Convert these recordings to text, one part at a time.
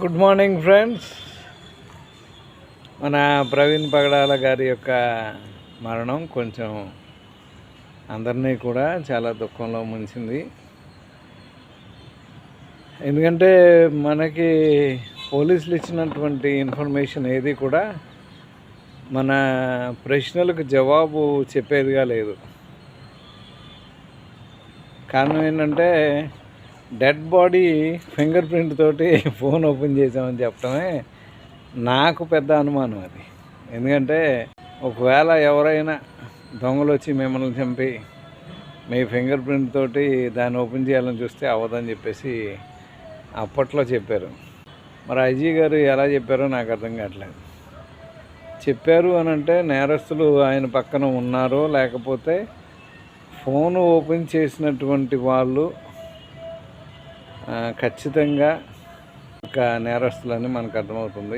Good morning friends. మన ప్రవీణ్ పగడాల గారి యొక్క మరణం కొంచెం అందరినీ కూడా చాలా దుఃఖంలో ముంచింది. ఎందుకంటే మనకి పోలీసులు ఇచ్చినటువంటి ఇన్ఫర్మేషన్ ఏది కూడా మన ప్రశ్నలకు జవాబు చెప్పేదిగా లేదు. కారణం ఏంటంటే డెడ్ బాడీ ఫింగర్ ప్రింట్ తోటి ఫోన్ ఓపెన్ చేసామని చెప్పడమే నాకు పెద్ద అనుమానం అది. ఎందుకంటే ఒకవేళ ఎవరైనా దొంగలు వచ్చి మిమ్మల్ని చంపి మీ ఫింగర్ ప్రింట్ తోటి దాన్ని ఓపెన్ చేయాలని చూస్తే అవ్వదని చెప్పేసి అప్పట్లో చెప్పారు. మరి ఐజీ గారు ఎలా చెప్పారో నాకు అర్థం కావట్లేదు. చెప్పారు అని అంటే నేరస్తులు ఆయన పక్కన ఉన్నారో లేకపోతే ఫోన్ ఓపెన్ చేసినటువంటి వాళ్ళు ఖచ్చితంగా ఒక నేరస్తులని మనకు అర్థమవుతుంది.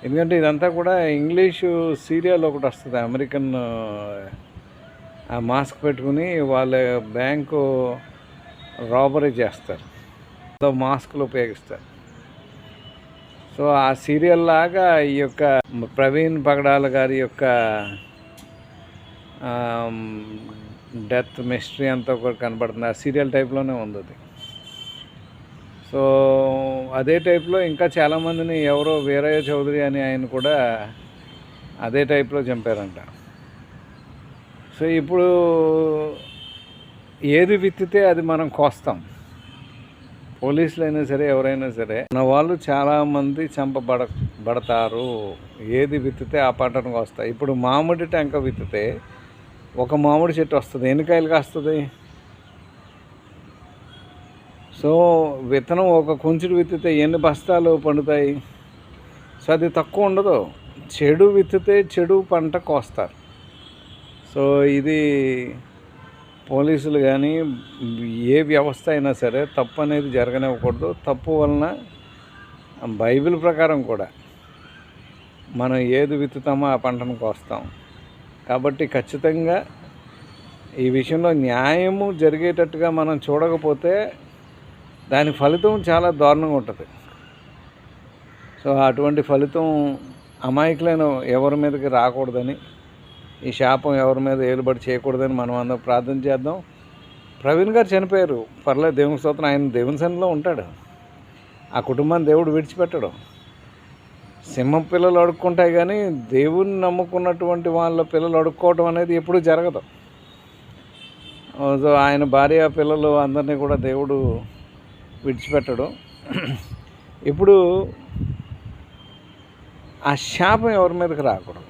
ఎందుకంటే ఇదంతా కూడా ఇంగ్లీషు సీరియల్ ఒకటి వస్తుంది, అమెరికన్ మాస్క్ పెట్టుకుని వాళ్ళ బ్యాంకు రాబరీ చేస్తారు, మాస్కులు ఉపయోగిస్తారు. సో ఆ సీరియల్ లాగా ఈ యొక్క ప్రవీణ్ పగడాల గారి యొక్క డెత్ మిస్టరీ అంతా కూడా కనబడుతుంది. ఆ సీరియల్ టైప్లోనే ఉంది అది. సో అదే టైప్లో ఇంకా చాలామందిని ఎవరో వీరయ్య చౌదరి అని ఆయన కూడా అదే టైప్లో చంపారంట. సో ఇప్పుడు ఏది విత్తితే అది మనం కోస్తాం. పోలీసులు అయినా సరే ఎవరైనా సరే మన వాళ్ళు చాలామంది చంపబడతారు. ఏది విత్తితే ఆ పంటను కోస్తాయి. ఇప్పుడు మామిడి టెంక విత్తితే ఒక మామిడి చెట్టు వస్తుంది, ఎన్ని కాయలు కాస్తుంది? సో విత్తనం ఒక కొంచెడు విత్తితే ఎన్ని బస్తాలు పండుతాయి? సో అది తక్కువ ఉండదు. చెడు విత్తితే చెడు పంట కోస్తారు. సో ఇది పోలీసులు కానీ ఏ వ్యవస్థ అయినా సరే తప్పు అనేది జరగనివ్వకూడదు. తప్పు వలన బైబిల్ ప్రకారం కూడా మనం ఏది విత్తుతామో ఆ పంటను కోస్తాం. కాబట్టి ఖచ్చితంగా ఈ విషయంలో న్యాయము జరిగేటట్టుగా మనం చూడకపోతే దాని ఫలితం చాలా దారుణంగా ఉంటుంది. సో అటువంటి ఫలితం అమాయకులైన ఎవరి మీదకి రాకూడదని, ఈ శాపం ఎవరి మీద ఏలుబడి చేయకూడదని మనం అందరం ప్రార్థన చేద్దాం. ప్రవీణ్ గారు చనిపోయారు, పర్లేదు, దేవుని స్తోత్రం. ఆయన దేవుని సన్నిధిలో ఉంటాడు. ఆ కుటుంబాన్ని దేవుడు విడిచిపెట్టడు. సింహం పిల్లలు అడుక్కుంటాయి కానీ దేవుని నమ్ముకున్నటువంటి వాళ్ళ పిల్లలు అడుక్కోవడం అనేది ఎప్పుడూ జరగదు. సో ఆయన భార్య పిల్లలు అందరినీ కూడా దేవుడు విడిచిపెట్టడు. ఇప్పుడు ఆ శాపం ఎవరి మీదకి రాకూడదు.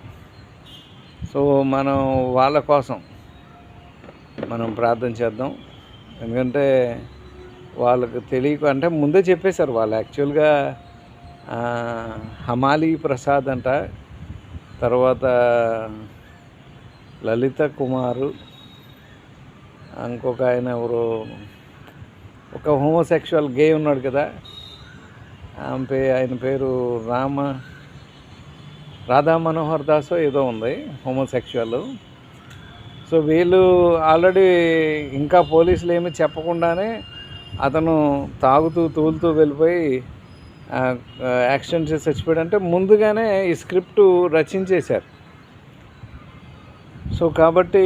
సో మనం వాళ్ళ కోసం మనం ప్రార్థన చేద్దాం. ఎందుకంటే వాళ్ళకి తెలియక, అంటే ముందే చెప్పేశారు వాళ్ళు. యాక్చువల్గా హమాలి ప్రసాద్ అంట, తర్వాత లలిత కుమారు, ఇంకొక ఆయన ఎవరు, ఒక హోమోసెక్షువల్ గే ఉన్నాడు కదా, ఆయన పేరు రాధా మనోహర్ దాసో ఏదో ఉంది, హోమోసెక్షువల్. సో వీళ్ళు ఆల్రెడీ ఇంకా పోలీసులు ఏమీ చెప్పకుండానే అతను తాగుతూ తూలుతూ వెళ్ళిపోయి యాక్సిడెంట్ చేసి చచ్చిపోయాడు. అంటే ముందుగానే ఈ స్క్రిప్టు రచించేశారు. సో కాబట్టి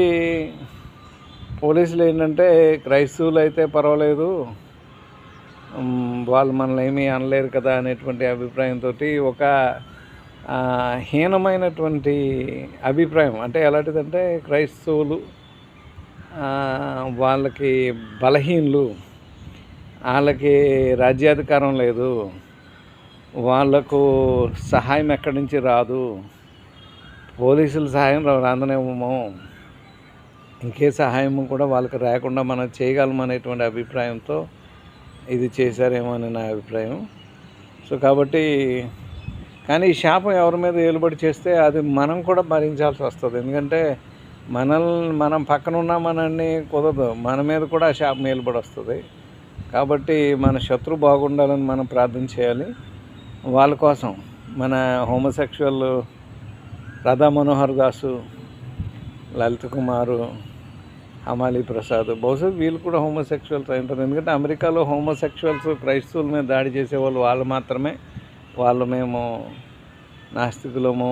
పోలీసులు ఏంటంటే క్రైస్తవులు అయితే పర్వాలేదు, వాళ్ళు మనల్ని ఏమీ అనలేరు కదా అనేటువంటి అభిప్రాయంతో ఒక హీనమైనటువంటి అభిప్రాయం. అంటే ఎలాంటిదంటే క్రైస్తవులు వాళ్ళకి బలహీనులు, వాళ్ళకి రాజ్యాధికారం లేదు, వాళ్లకు సహాయం ఎక్కడి నుంచి రాదు, పోలీసుల సహాయం రాదనేమో, ఇంకే సహాయము కూడా వాళ్ళకి రాకుండా మనం చేయగలమనేటువంటి అభిప్రాయంతో ఇది చేశారేమో అని నా అభిప్రాయం. సో కాబట్టి కానీ ఈ శాపం ఎవరి మీద ఏలుబడి చేస్తే అది మనం కూడా భరించాల్సి వస్తుంది. ఎందుకంటే మనం పక్కన ఉన్నామనని కుదరదు, మన మీద కూడా ఆ శాపం ఏలుబడి వస్తుంది. కాబట్టి మన శత్రువు బాగుండాలని మనం ప్రార్థన చేయాలి. వాళ్ళ కోసం మన హోమోసెక్షువల్ రాధా మనోహర్ దాసు, లలిత కుమారు, అమాలి ప్రసాద్, బహుశా వీళ్ళు కూడా హోమోసెక్షువల్స్ అయి ఉంటారు. ఎందుకంటే అమెరికాలో హోమోసెక్షువల్స్ క్రైస్తవుల మీద దాడి చేసేవాళ్ళు వాళ్ళు మాత్రమే. వాళ్ళు మేము నాస్తికులము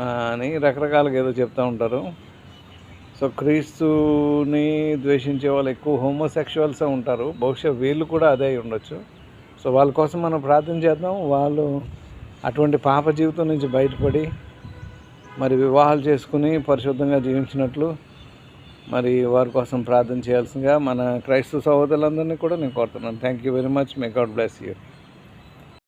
అని రకరకాలుగా ఏదో చెప్తూ ఉంటారు. సో క్రీస్తుని ద్వేషించే వాళ్ళు ఎక్కువ హోమోసెక్షువల్సే ఉంటారు. బహుశా వీళ్ళు కూడా అదే అయి ఉండొచ్చు. సో వాళ్ళ కోసం మనం ప్రార్థన చేద్దాం. వాళ్ళు అటువంటి పాప జీవితం నుంచి బయటపడి మరి వివాహాలు చేసుకుని పరిశుద్ధంగా జీవించినట్లు మరి వారి కోసం ప్రార్థన చేయాల్సిందిగా మన క్రైస్తవ సహోదరులందరినీ కూడా నేను కోరుతున్నాను. Thank you very much. May God bless you.